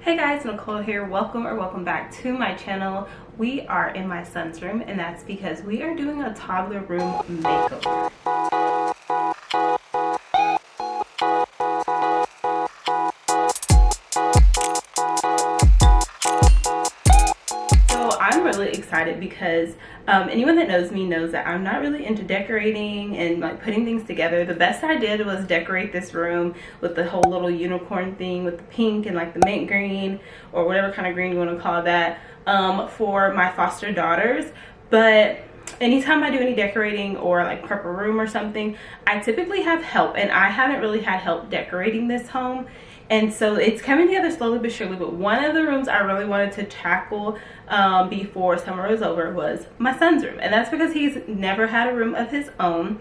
Hey guys, Nicole here. Welcome back to my channel. We are in my son's room, and that's because we are doing a toddler room makeover. I'm really excited because anyone that knows me knows that I'm not really into decorating and like putting things together. The best I did was decorate this room with the whole little unicorn thing with the pink and like the mint green or whatever kind of green you want to call that for my foster daughters. But anytime I do any decorating or like prep a room or something, I typically have help, and I haven't really had help decorating this home. And so it's coming together slowly but surely. But one of the rooms I really wanted to tackle before summer was over was my son's room. And that's because he's never had a room of his own.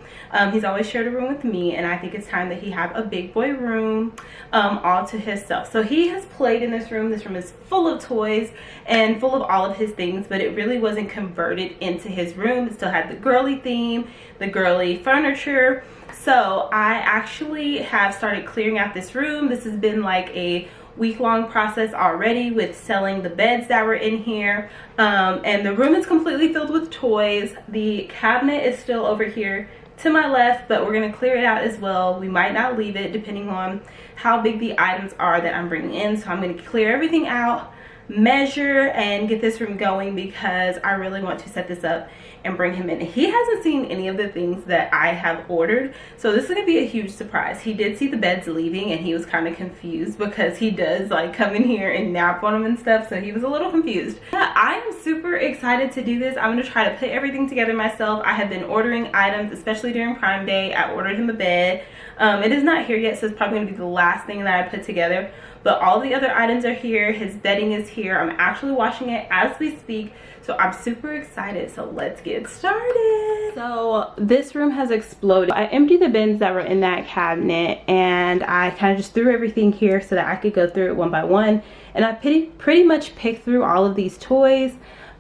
He's always shared a room with me. And I think it's time that he have a big boy room all to himself. So he has played in this room. This room is full of toys and full of all of his things. But it really wasn't converted into his room. It still had the girly theme, the girly furniture. So I actually have started clearing out this room. This has been like a week-long process already with selling the beds that were in here. And the room is completely filled with toys. The cabinet is still over here to my left, but we're going to clear it out as well. We might not leave it depending on how big the items are that I'm bringing in. So I'm going to clear everything out, measure, and get this room going because I really want to set this up and bring him in. He hasn't seen any of the things that I have ordered, so this is gonna be a huge surprise. He did see the beds leaving and he was kind of confused because he does like come in here and nap on them and stuff, so he was a little confused. But I am super excited to do this. I'm gonna try to put everything together myself. I have been ordering items, especially during Prime Day. I ordered him a bed. It is not here yet, so it's probably gonna be the last thing that I put together, but all the other items are here. His bedding is here. I'm actually washing it as we speak, so I'm super excited. So let's get started. So this room has exploded. I emptied the bins that were in that cabinet, and I kind of just threw everything here so that I could go through it one by one. And I pretty much picked through all of these toys,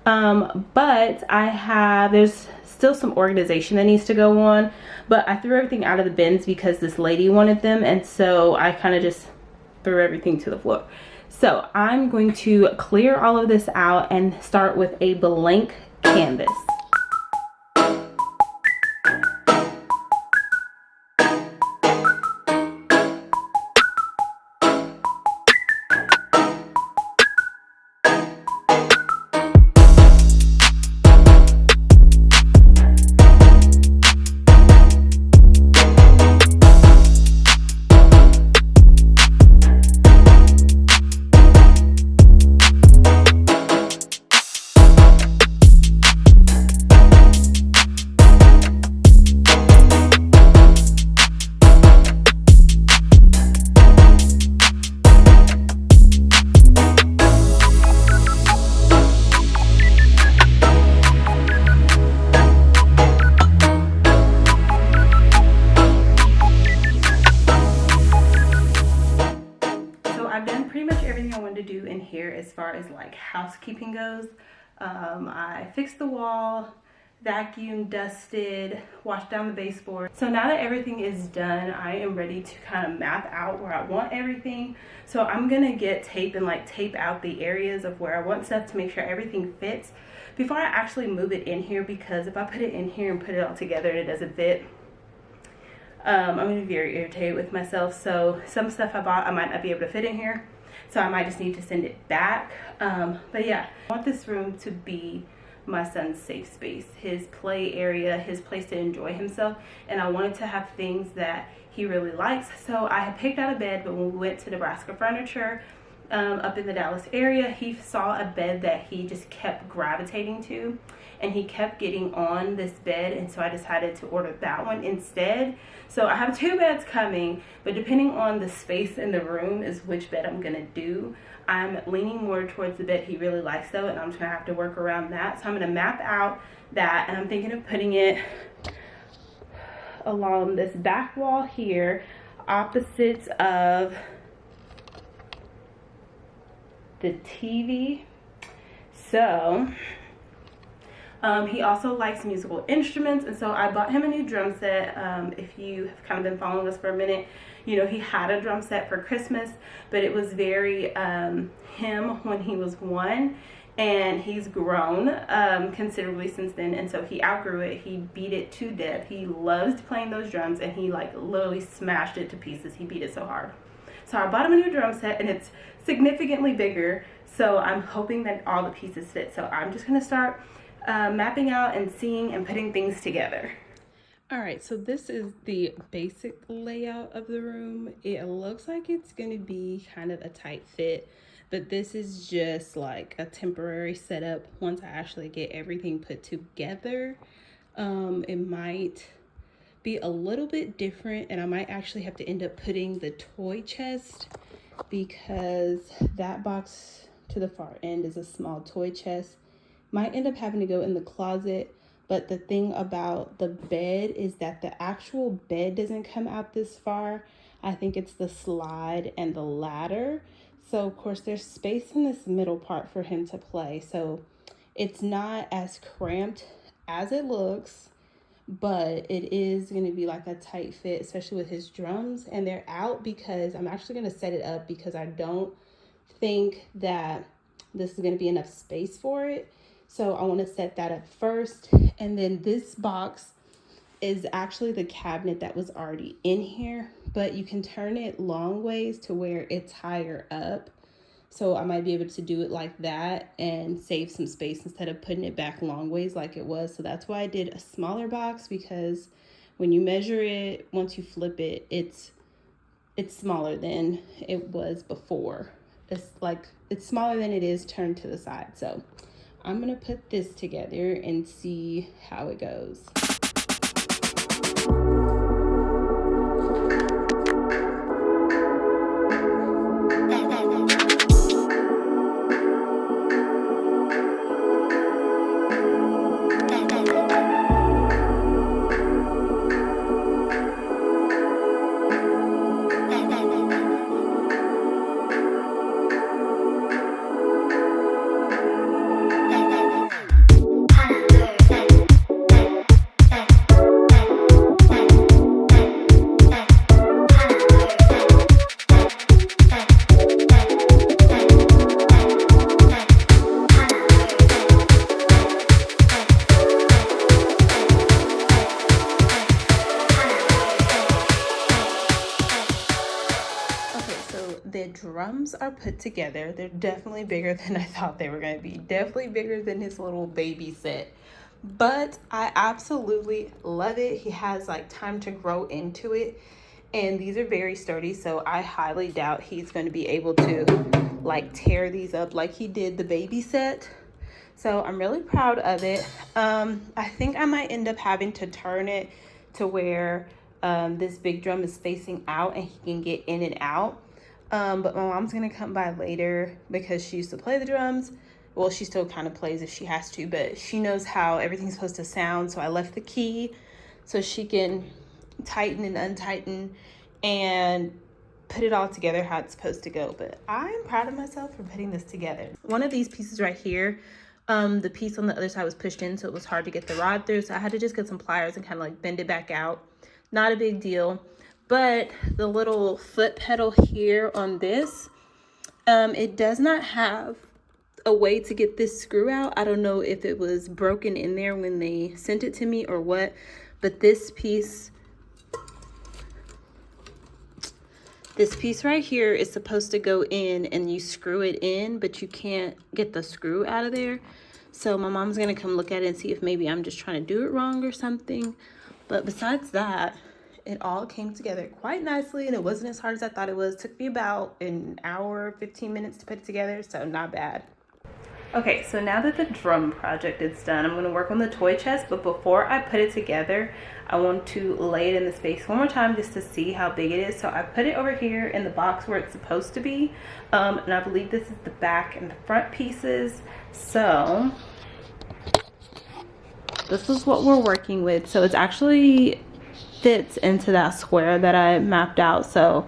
but there's still some organization that needs to go on. But I threw everything out of the bins because this lady wanted them, and so I kind of just threw everything to the floor. So I'm going to clear all of this out and start with a blank canvas. As far as like housekeeping goes, I fixed the wall, vacuumed, dusted, washed down the baseboard. So now that everything is done, I am ready to kind of map out where I want everything. So I'm gonna get tape and like tape out the areas of where I want stuff to make sure everything fits before I actually move it in here, because if I put it in here and put it all together and it doesn't fit, I'm gonna be very irritated with myself. So some stuff I bought I might not be able to fit in here, so I might just need to send it back. But yeah, I want this room to be my son's safe space, his play area, his place to enjoy himself, and I wanted to have things that he really likes. So I had picked out a bed, but when we went to Nebraska Furniture up in the Dallas area, he saw a bed that he just kept gravitating to, and he kept getting on this bed, and so I decided to order that one instead. So I have two beds coming, but depending on the space in the room is which bed I'm gonna do. I'm leaning more towards the bed he really likes though, and I'm just gonna have to work around that. So I'm gonna map out that, and I'm thinking of putting it along this back wall here, opposite of the TV. So He also likes musical instruments, and so I bought him a new drum set. If you have kind of been following us for a minute, you know he had a drum set for Christmas, but it was very him when he was 1, and he's grown considerably since then, and so he outgrew it. He beat it to death. He loves playing those drums, and he like literally smashed it to pieces. He beat it so hard. So I bought him a new drum set, and it's significantly bigger, so I'm hoping that all the pieces fit. So I'm just gonna start mapping out and seeing and putting things together. All right, so this is the basic layout of the room. It looks like it's gonna be kind of a tight fit, but this is just like a temporary setup. Once I actually get everything put together, it might be a little bit different, and I might actually have to end up putting the toy chest, because that box to the far end is a small toy chest. Might end up having to go in the closet, but the thing about the bed is that the actual bed doesn't come out this far. I think it's the slide and the ladder. So of course there's space in this middle part for him to play. So it's not as cramped as it looks, but it is going to be like a tight fit, especially with his drums. And they're out because I'm actually going to set it up, because I don't think that this is going to be enough space for it. So I want to set that up first. And then this box is actually the cabinet that was already in here, but you can turn it long ways to where it's higher up. So I might be able to do it like that and save some space instead of putting it back long ways like it was. So that's why I did a smaller box, because when you measure it, once you flip it, it's smaller than it was before. It's smaller than it is turned to the side. So I'm gonna put this together and see how it goes. The drums are put together. They're definitely bigger than I thought they were going to be. Definitely bigger than his little baby set. But I absolutely love it. He has like time to grow into it. And these are very sturdy, so I highly doubt he's going to be able to like tear these up like he did the baby set. So I'm really proud of it. I think I might end up having to turn it to where this big drum is facing out and he can get in and out. But my mom's gonna come by later because she used to play the drums. Well, she still kind of plays if she has to, but she knows how everything's supposed to sound. So I left the key so she can tighten and untighten and put it all together how it's supposed to go. But I'm proud of myself for putting this together. One of these pieces right here, the piece on the other side was pushed in, so it was hard to get the rod through. So I had to just get some pliers and kind of like bend it back out. Not a big deal. But the little foot pedal here on this, it does not have a way to get this screw out. I don't know if it was broken in there when they sent it to me or what, but this piece right here is supposed to go in and you screw it in, but you can't get the screw out of there. So my mom's gonna come look at it and see if maybe I'm just trying to do it wrong or something. But besides that, it all came together quite nicely, and it wasn't as hard as I thought it was. It took me about an hour, 15 minutes to put it together, so not bad. Okay, so now that the drum project is done, I'm gonna work on the toy chest, but before I put it together, I want to lay it in the space one more time just to see how big it is. So I put it over here in the box where it's supposed to be, and I believe this is the back and the front pieces. So this is what we're working with. So it's actually fits into that square that I mapped out, so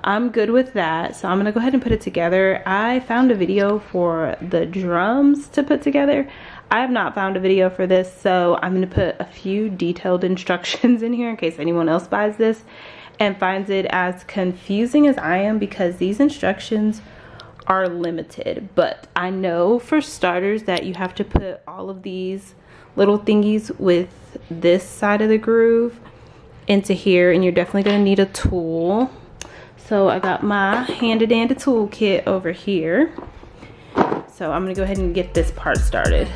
I'm good with that. So I'm gonna go ahead and put it together. I found a video for the drums to put together. I have not found a video for this, so I'm going to put a few detailed instructions in here in case anyone else buys this and finds it as confusing as I am, because these instructions are limited. But I know for starters that you have to put all of these little thingies with this side of the groove into here, and you're definitely going to need a tool. So I got my handy dandy toolkit over here. So I'm going to go ahead and get this part started.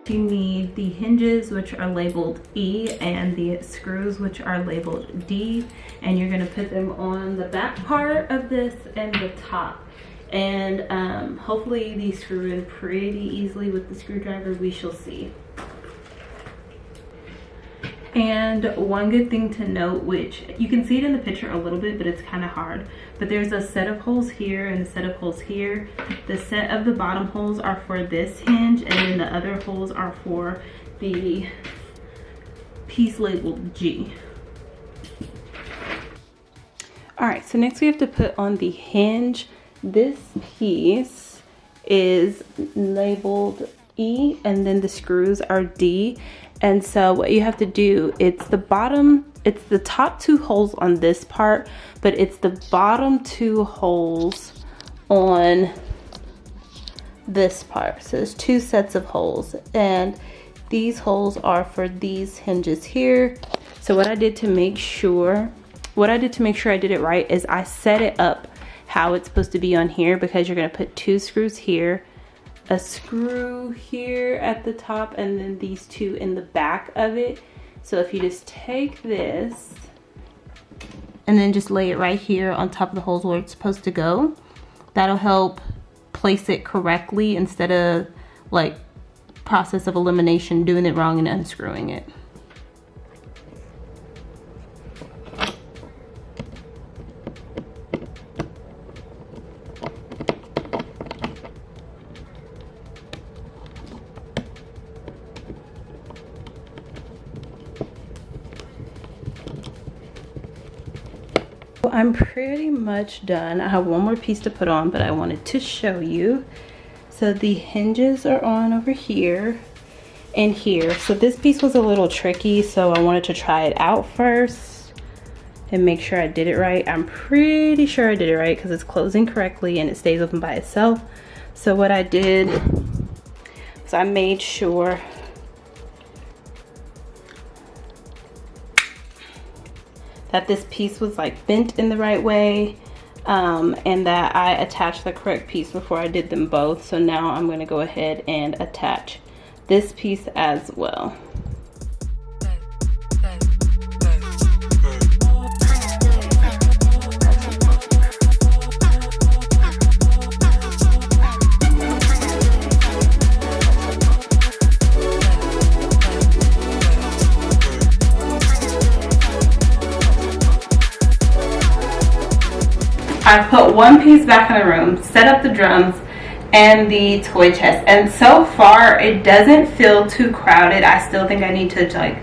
You need the hinges, which are labeled E, and the screws, which are labeled D, and you're going to put them on the back part of this and the top. And hopefully these screw in pretty easily with the screwdriver. We shall see. And one good thing to note, which you can see it in the picture a little bit, but it's kind of hard, but there's a set of holes here and a set of holes here. The set of the bottom holes are for this hinge, and then the other holes are for the piece labeled G. All right, so next we have to put on the hinge. This piece is labeled E, and then the screws are D. And so what you have to do, it's the top two holes on this part, but it's the bottom two holes on this part. So there's two sets of holes, and these holes are for these hinges here. So what I did to make sure I did it right is I set it up how it's supposed to be on here, because you're going to put two screws here, a screw here at the top, and then these two in the back of it. So if you just take this and then just lay it right here on top of the holes where it's supposed to go, that'll help place it correctly instead of like process of elimination, doing it wrong and unscrewing it. I'm pretty much done. I have one more piece to put on, but I wanted to show you. So the hinges are on over here and here. So this piece was a little tricky, so I wanted to try it out first and make sure I did it right. I'm pretty sure I did it right because it's closing correctly and it stays open by itself. So what I did is I made sure that this piece was like bent in the right way, and that I attached the correct piece before I did them both. So now I'm going to go ahead and attach this piece as well. I put one piece back in the room, set up the drums and the toy chest, and so far it doesn't feel too crowded. I still think I need to like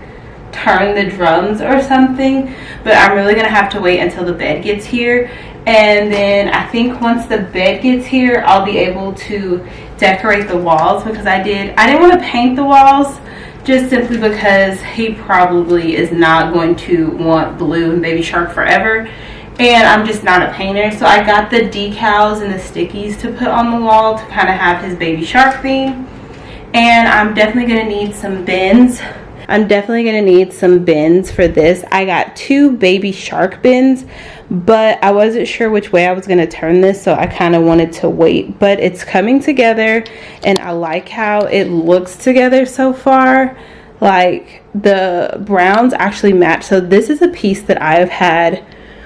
turn the drums or something, but I'm really gonna have to wait until the bed gets here. And then I think once the bed gets here, I'll be able to decorate the walls, because I didn't want to paint the walls, just simply because he probably is not going to want blue and Baby Shark forever. And I'm just not a painter, so I got the decals and the stickies to put on the wall to kind of have his Baby Shark theme. And I'm definitely going to need some bins I'm definitely gonna need some bins for this. I got 2 baby shark bins, but I wasn't sure which way I was gonna turn this, so I kind of wanted to wait. But it's coming together, and I like how it looks together so far. Like the browns actually match. So this is a piece that I've had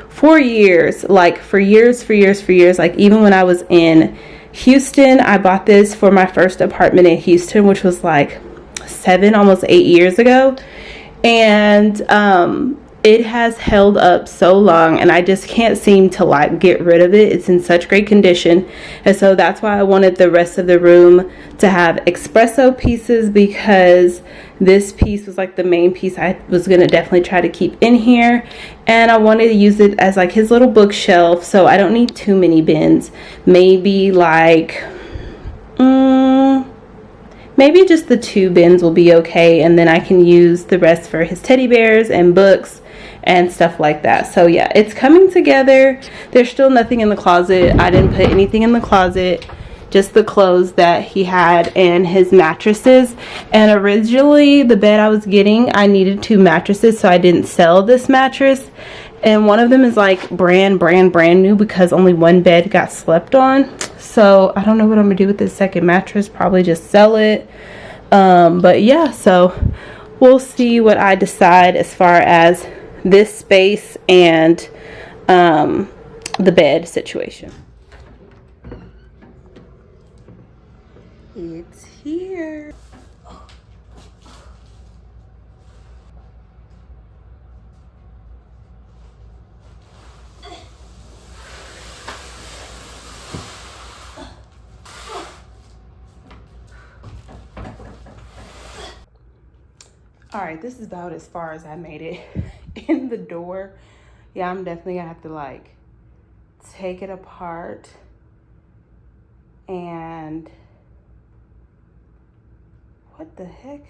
for years, like for years. Like even when I was in Houston, I bought this for my first apartment in Houston, which was like 7, almost 8 years ago. And it has held up so long, and I just can't seem to like get rid of it. It's in such great condition, and so that's why I wanted the rest of the room to have espresso pieces, because this piece was like the main piece I was gonna definitely try to keep in here, and I wanted to use it as like his little bookshelf. So I don't need too many bins, maybe like maybe just the 2 bins will be okay, and then I can use the rest for his teddy bears and books and stuff like that. So yeah, it's coming together. There's still nothing in the closet. I didn't put anything in the closet, just the clothes that he had and his mattresses. And originally the bed I was getting, I needed 2 mattresses, so I didn't sell this mattress. And one of them is like brand new, because only 1 bed got slept on. So I don't know what I'm gonna do with this second mattress. Probably just sell it. But yeah, so we'll see what I decide as far as this space and the bed situation. It's here. All right, this is about as far as I made it in the door. Yeah, I'm definitely gonna have to like take it apart and what the heck?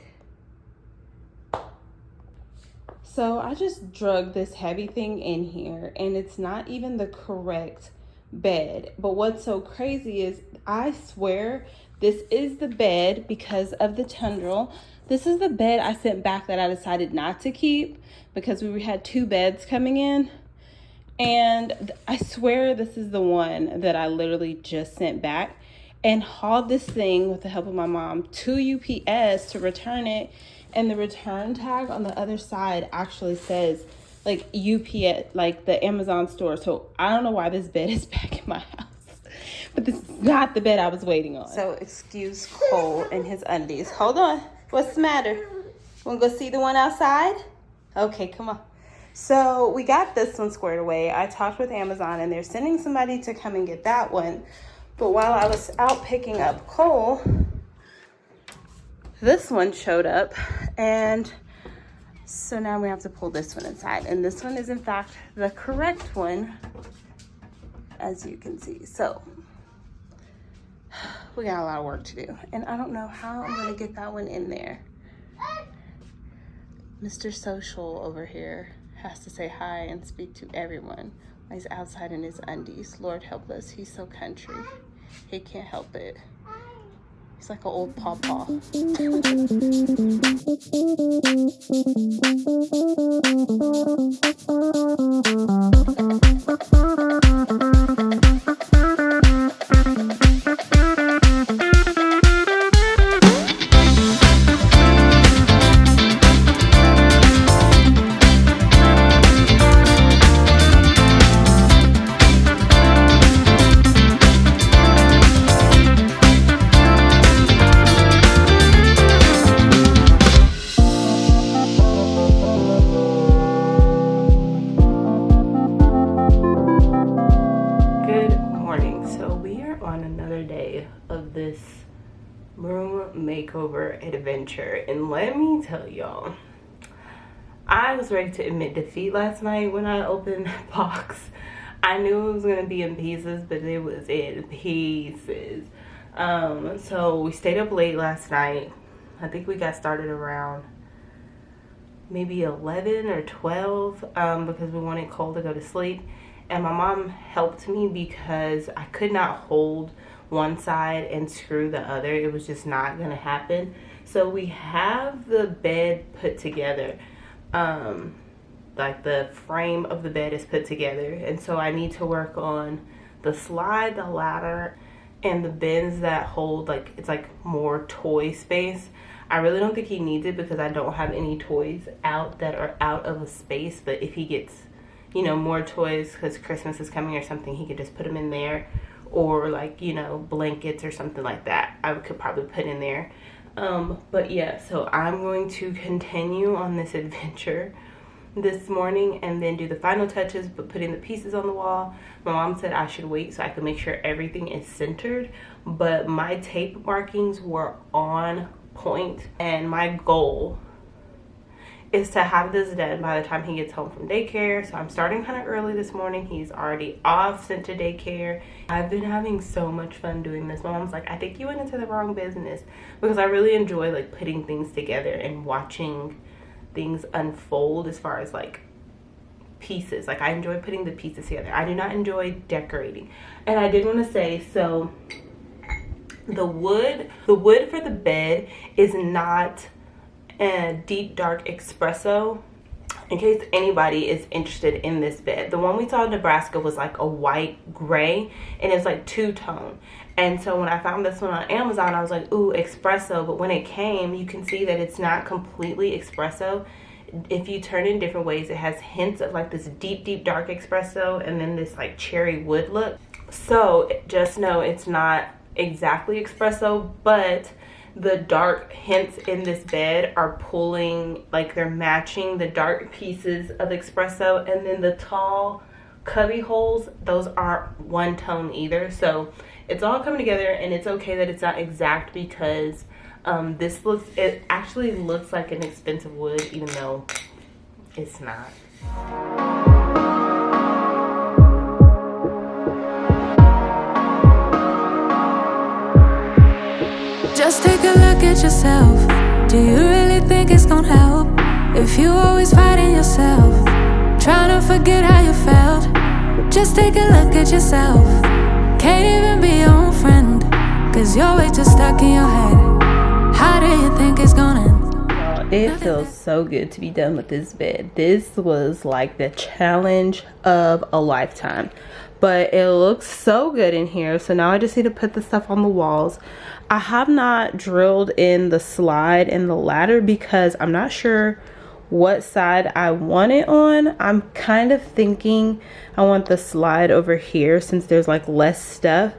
So I just drug this heavy thing in here, and it's not even the correct bed. But what's so crazy is I swear this is the bed because of the tundra. This is the bed I sent back that I decided not to keep because we had 2 beds coming in. And I swear this is the one that I literally just sent back, and hauled this thing with the help of my mom to UPS to return it. And the return tag on the other side actually says like UPS, like the Amazon store. So I don't know why this bed is back in my house. But this is not the bed I was waiting on. So excuse Cole and his undies. Hold on. What's the matter? Wanna go see the one outside? Okay, come on. So we got this one squared away. I talked with Amazon, and they're sending somebody to come and get that one. But while I was out picking up Cole, this one showed up, and so now we have to pull this one inside. And this one is in fact the correct one, as you can see. So we got a lot of work to do, and I don't know how I'm gonna get that one in there. Mr. Social over here has to say hi and speak to everyone. He's outside in his undies. Lord help us, he's so country. He can't help it. He's like an old pawpaw. Makeover adventure, and let me tell y'all, I was ready to admit defeat last night when I opened that box. I knew it was gonna be in pieces, but it was in pieces. So we stayed up late last night. I think we got started around maybe 11 or 12 because we wanted Cole to go to sleep, and my mom helped me because I could not hold one side and screw the other. It was just not gonna happen. So we have the bed put together. Like the frame of the bed is put together, and so I need to work on the slide, the ladder, and the bins that hold, like, it's like more toy space. I really don't think he needs it because I don't have any toys out that are out of a space, but if he gets, you know, more toys because Christmas is coming or something, he could just put them in there, or like, you know, blankets or something like that I could probably put in there. But yeah, so I'm going to continue on this adventure this morning and then do the final touches, but putting the pieces on the wall. My mom said I should wait so I can make sure everything is centered, but my tape markings were on point, and my goal is to have this done by the time he gets home from daycare. So I'm starting kind of early this morning. He's already off, sent to daycare. I've been having so much fun doing this. My mom's like, I think you went into the wrong business, because I really enjoy like putting things together and watching things unfold as far as like pieces. Like, I enjoy putting the pieces together. I do not enjoy decorating. And I did want to say, so the wood for the bed is not a deep dark espresso, in case anybody is interested in this bed. The one we saw in Nebraska was like a white gray, and it's like two-tone. And so when I found this one on Amazon, I was like, ooh, espresso. But when it came, you can see that it's not completely espresso. If you turn in different ways, it has hints of like this deep dark espresso, and then this like cherry wood look. So just know it's not exactly espresso, but the dark hints in this bed are pulling, like they're matching the dark pieces of espresso, and then the tall cubby holes, those aren't one tone either. So it's all coming together, and it's okay that it's not exact, because it actually looks like an expensive wood, even though it's not. Just take a look at yourself. Do you really think it's gonna help if you always fighting yourself, trying to forget how you felt? Just take a look at yourself. Can't even be your own friend, cause you're way too stuck in your head. How do you think it's gonna end? It feels so good to be done with this bed. This was like the challenge of a lifetime, but it looks so good in here. So now I just need to put the stuff on the walls. I have not drilled in the slide and the ladder because I'm not sure what side I want it on. I'm kind of thinking I want the slide over here, since there's like less stuff.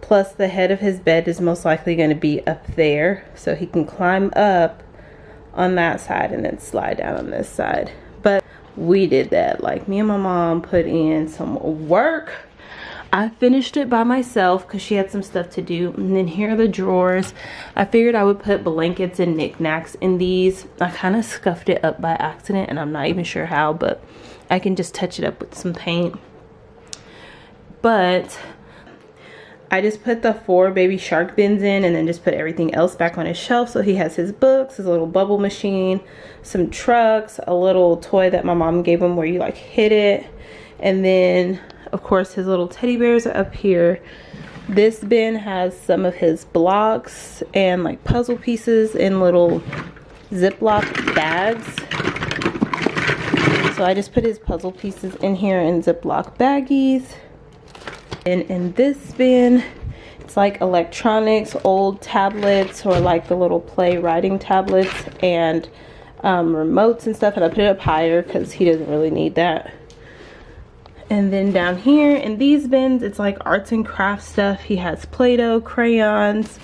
Plus the head of his bed is most likely going to be up there, so he can climb up on that side and then slide down on this side. But we did that. Like, me and my mom put in some work. I finished it by myself because she had some stuff to do. And then here are the drawers. I figured I would put blankets and knickknacks in these. I kind of scuffed it up by accident, and I'm not even sure how, but I can just touch it up with some paint. But I just put the 4 baby shark bins in, and then just put everything else back on his shelf. So he has his books, his little bubble machine, some trucks, a little toy that my mom gave him where you like hit it, and then of course his little teddy bears are up here. This bin has some of his blocks and like puzzle pieces in little Ziploc bags. So I just put his puzzle pieces in here in Ziploc baggies. And in this bin, it's like electronics, old tablets, or like the little play writing tablets, and remotes and stuff. And I put it up higher because he doesn't really need that. And then down here in these bins, it's like arts and crafts stuff. He has Play-Doh, crayons,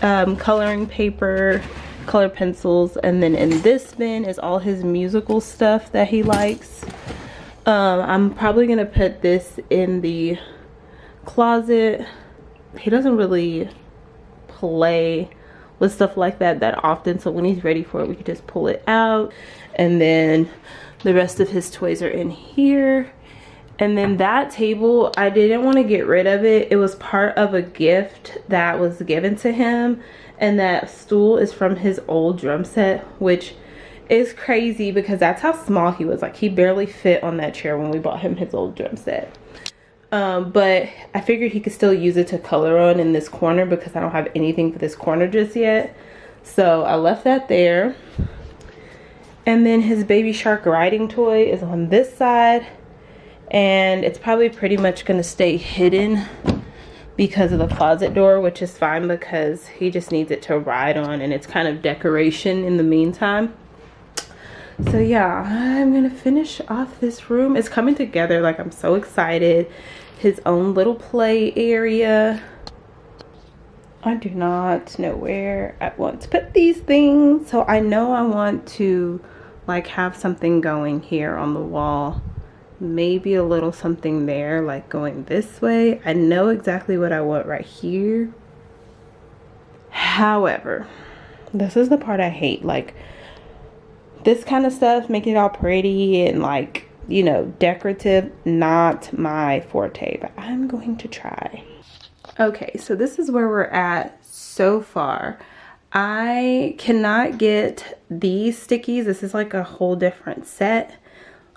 coloring paper, color pencils. And then in this bin is all his musical stuff that he likes. I'm probably gonna put this in the closet. He doesn't really play with stuff like that often, so when he's ready for it, we can just pull it out. And then the rest of his toys are in here. And then that table, I didn't want to get rid of it. It was part of a gift that was given to him, and that stool is from his old drum set, which is crazy because that's how small he was. Like, he barely fit on that chair when we bought him his old drum set. But I figured he could still use it to color on in this corner because I don't have anything for this corner just yet. So I left that there. And then his baby shark riding toy is on this side. And it's probably pretty much going to stay hidden because of the closet door, which is fine because he just needs it to ride on and it's kind of decoration in the meantime. So yeah, I'm gonna finish off this room. It's coming together, like I'm so excited. His own little play area. I do not know where I want to put these things. So I know I want to like have something going here on the wall. Maybe a little something there, like going this way. I know exactly what I want right here. However, this is the part I hate. Like this kind of stuff, making it all pretty and like, you know, decorative, not my forte, but I'm going to try. Okay, so this is where we're at so far. I cannot get these stickies. This is like a whole different set.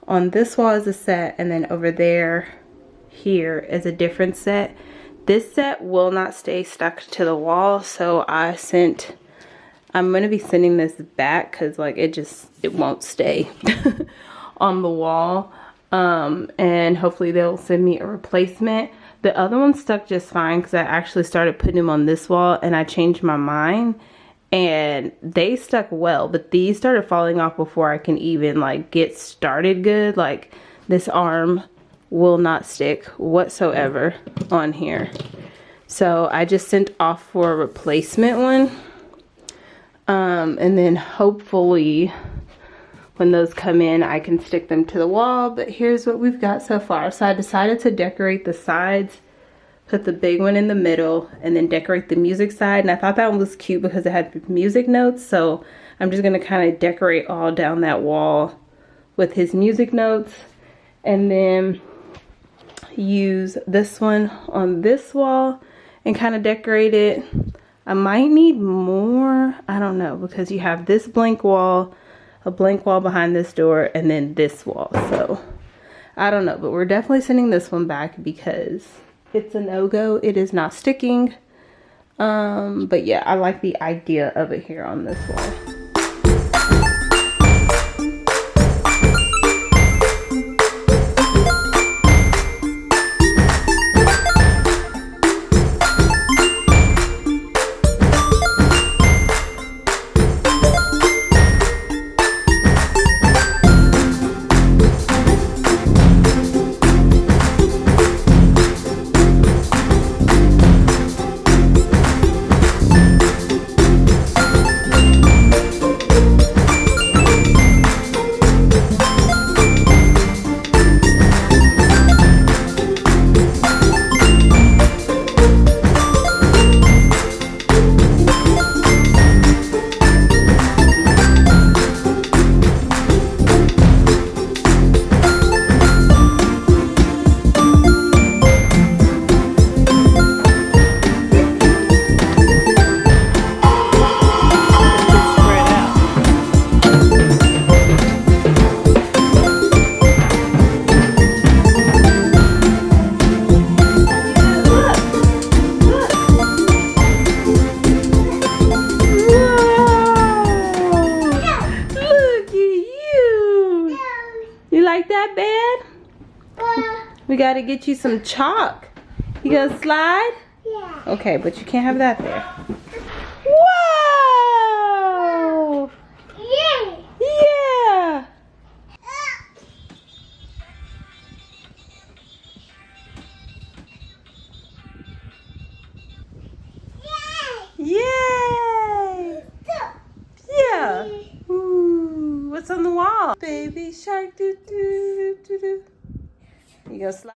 On this wall is a set, and then over there, here is a different set. This set will not stay stuck to the wall, so I'm gonna be sending this back because like it won't stay on the wall. And hopefully they'll send me a replacement. The other one stuck just fine because I actually started putting them on this wall and I changed my mind. And they stuck well, but these started falling off before I can even like get started good. Like this arm will not stick whatsoever on here. So I just sent off for a replacement one. And then hopefully when those come in, I can stick them to the wall. But here's what we've got so far. So I decided to decorate the sides, put the big one in the middle, and then decorate the music side. And I thought that one was cute because it had music notes. So I'm just gonna kind of decorate all down that wall with his music notes. And then use this one on this wall and kind of decorate it. I might need more, I don't know, because you have this blank wall, a blank wall behind this door, and then this wall. So I don't know, but we're definitely sending this one back because it's a no-go. It is not sticking. But yeah, I like the idea of it here on this wall. We gotta get you some chalk. You gonna slide? Yeah. Okay, but you can't have that there. Whoa! Yeah. Yeah. Yay! Yeah. Ooh, what's on the wall? Baby shark, do do do do do. You go slide.